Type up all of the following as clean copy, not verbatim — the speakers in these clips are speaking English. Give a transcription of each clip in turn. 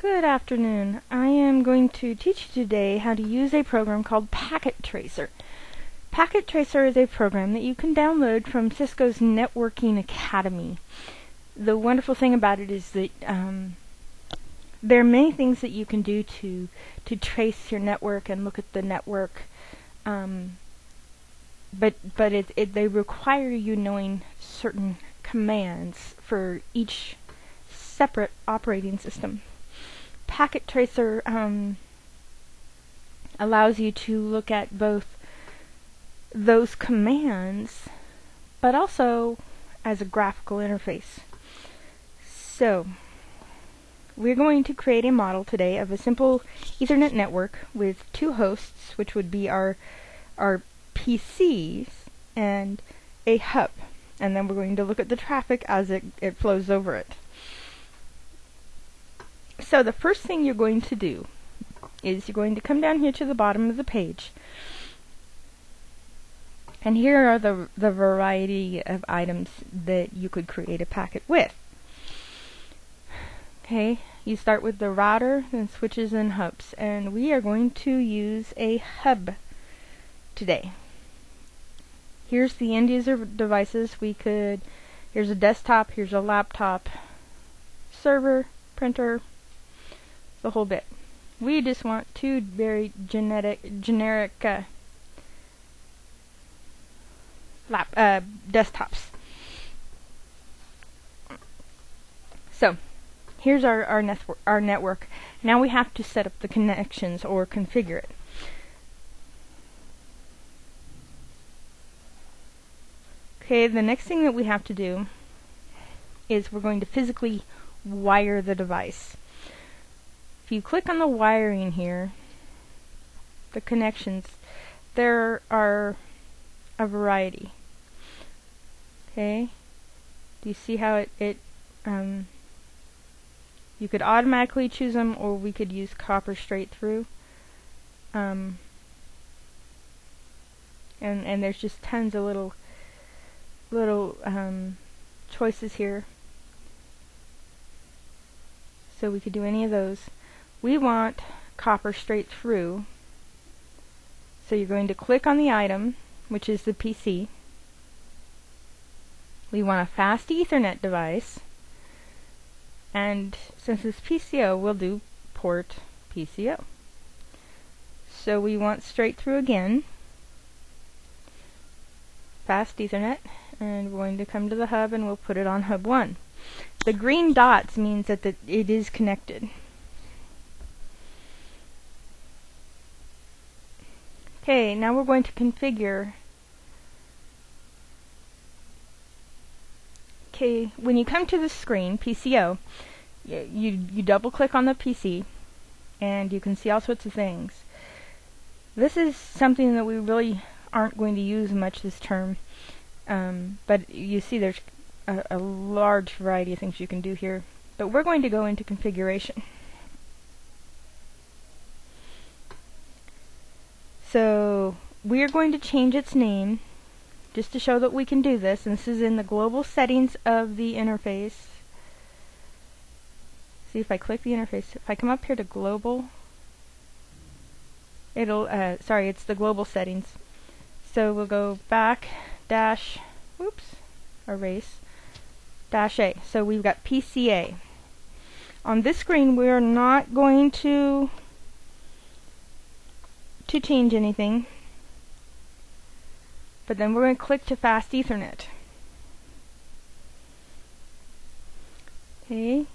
Good afternoon. I am going to teach you today how to use a program called Packet Tracer. Packet Tracer is a program that you can download from Cisco's Networking Academy. The wonderful thing about it is that there are many things that you can do to trace your network and look at the network, but they require you knowing certain commands for each separate operating system. Packet Tracer allows you to look at both those commands, but also as a graphical interface. So, we're going to create a model today of a simple Ethernet network with two hosts, which would be our PCs and a hub. And then we're going to look at the traffic as it flows over it. So the first thing you're going to do is you're going to come down here to the bottom of the page. And here are the variety of items that you could create a packet with. Okay, you start with the router, then switches and hubs. And we are going to use a hub today. Here's the end user devices. Here's a desktop, here's a laptop, server, printer, the whole bit. We just want two very generic desktops. So here's our network. Now we have to set up the connections or configure it. Okay, the next thing that we have to do is we're going to physically wire the device. If you click on the wiring here, the connections, there are a variety. Okay, do you see how you could automatically choose them, or we could use copper straight through. And there's just tons of little choices here. So we could do any of those. We want copper straight through. So you're going to click on the item, which is the PC. We want a fast Ethernet device. And since it's PCO, we'll do port PCO. So we want straight through again. Fast Ethernet. And we're going to come to the hub and we'll put it on hub 1. The green dots means that it is connected. Okay, now we're going to configure. Okay, when you come to the screen, PCO, you double click on the PC and you can see all sorts of things. This is something that we really aren't going to use much this term, but you see there's a large variety of things you can do here. But we're going to go into configuration. So we are going to change its name just to show that we can do this. And this is in the global settings of the interface. See, if I click the interface, if I come up here to global, it'll, sorry, it's the global settings. So we'll go back, dash, erase, dash A. So we've got PCA. On this screen, we are not going to change anything, but then we're going to click to fast Ethernet. Okay,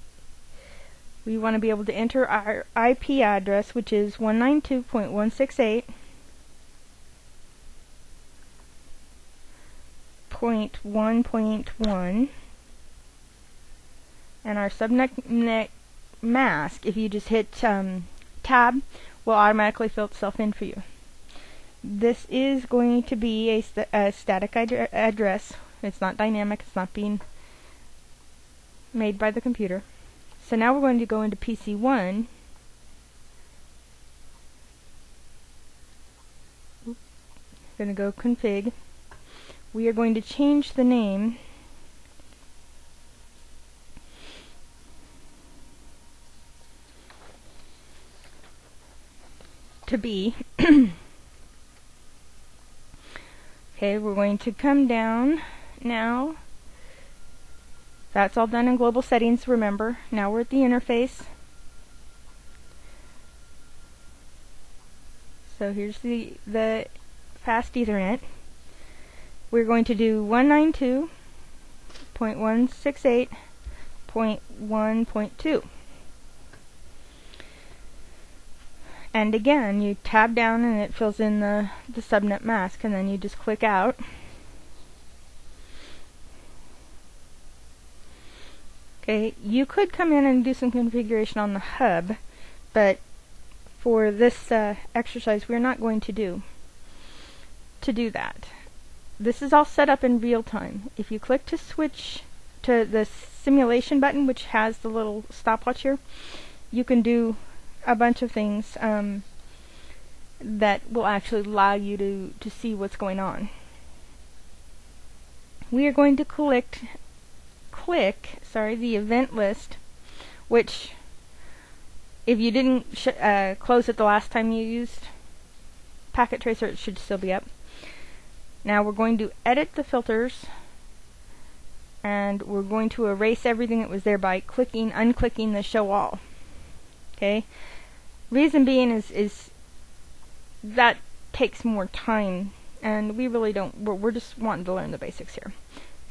we want to be able to enter our IP address, which is 192.168.1.1, and our subnet mask, if you just hit tab, will automatically fill itself in for you. This is going to be a static address. It's not dynamic. It's not being made by the computer. So now we're going to go into PC1. Going to go config. We are going to change the name to be. Okay, we're going to come down now. That's all done in global settings, remember. Now we're at the interface. So here's the fast Ethernet. We're going to do 192.168.1.2. And again, you tab down and it fills in the subnet mask, and then you just click out. Okay, you could come in and do some configuration on the hub, but for this exercise we're not going to do that. This is all set up in real time. If you click to switch to the simulation button, which has the little stopwatch here, you can do a bunch of things that will actually allow you to see what's going on. We are going to click the event list, which if you didn't close it the last time you used Packet Tracer, it should still be up. Now we're going to edit the filters, and we're going to erase everything that was there by unclicking the show all. Okay, reason being is that takes more time, and we really don't. We're just wanting to learn the basics here.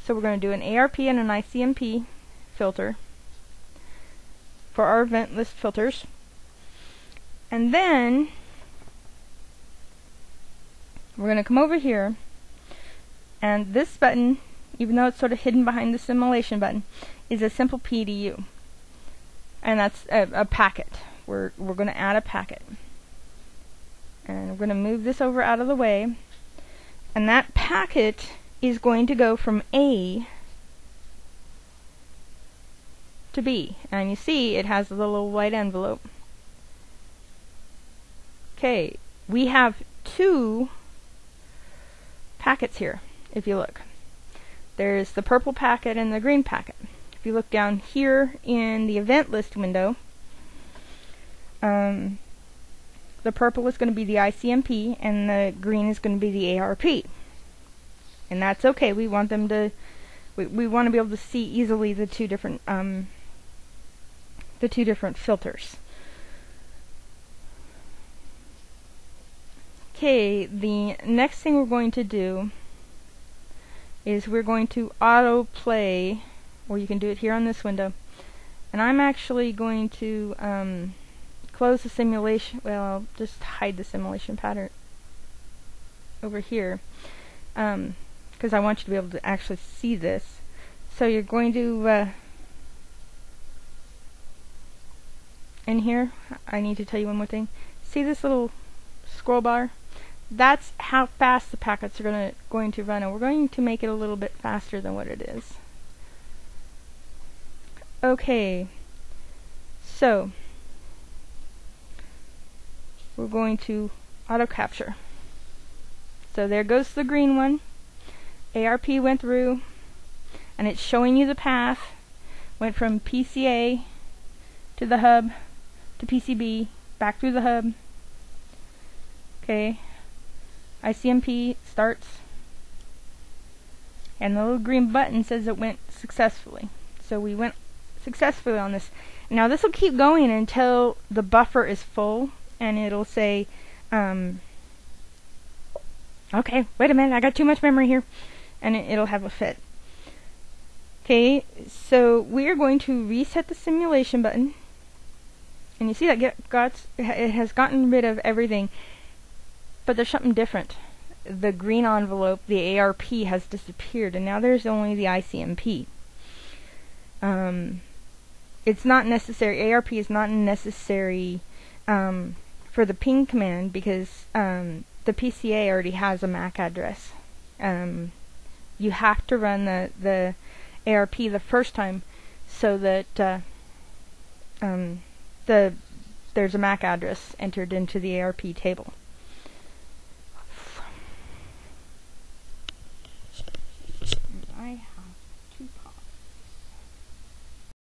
So we're going to do an ARP and an ICMP filter for our event list filters, and then we're going to come over here, and this button, even though it's sort of hidden behind the simulation button, is a simple PDU, and that's a packet. We're going to add a packet, and we're going to move this over out of the way, and that packet is going to go from A to B, and you see it has a little white envelope. Okay, we have two packets here. If you look, there's the purple packet and the green packet. If you look down here in the event list window, the purple is going to be the ICMP and the green is going to be the ARP. And that's okay. We want them to we want to be able to see easily the two different filters. Okay, the next thing we're going to do is we're going to autoplay, or you can do it here on this window. And I'm actually going to close the simulation. Well, I'll just hide the simulation pattern over here, because I want you to be able to actually see this. So you're going to in here, I need to tell you one more thing. See this little scroll bar? That's how fast the packets are going to run, and we're going to make it a little bit faster than what it is. Okay, so we're going to auto capture. So there goes the green one. ARP went through, and it's showing you the path. Went from PCA to the hub to PCB, back through the hub. Okay, ICMP starts, and the little green button says it went successfully. So we went successfully on this. Now this will keep going until the buffer is full, and it'll say, okay, wait a minute, I got too much memory here, and it'll have a fit. Okay, so we are going to reset the simulation button, and you see that it has gotten rid of everything, but there's something different. The green envelope, the ARP, has disappeared, and now there's only the ICMP. It's not necessary. ARP is not necessary for the ping command, because the PCA already has a MAC address. You have to run the ARP the first time so that there's a MAC address entered into the ARP table.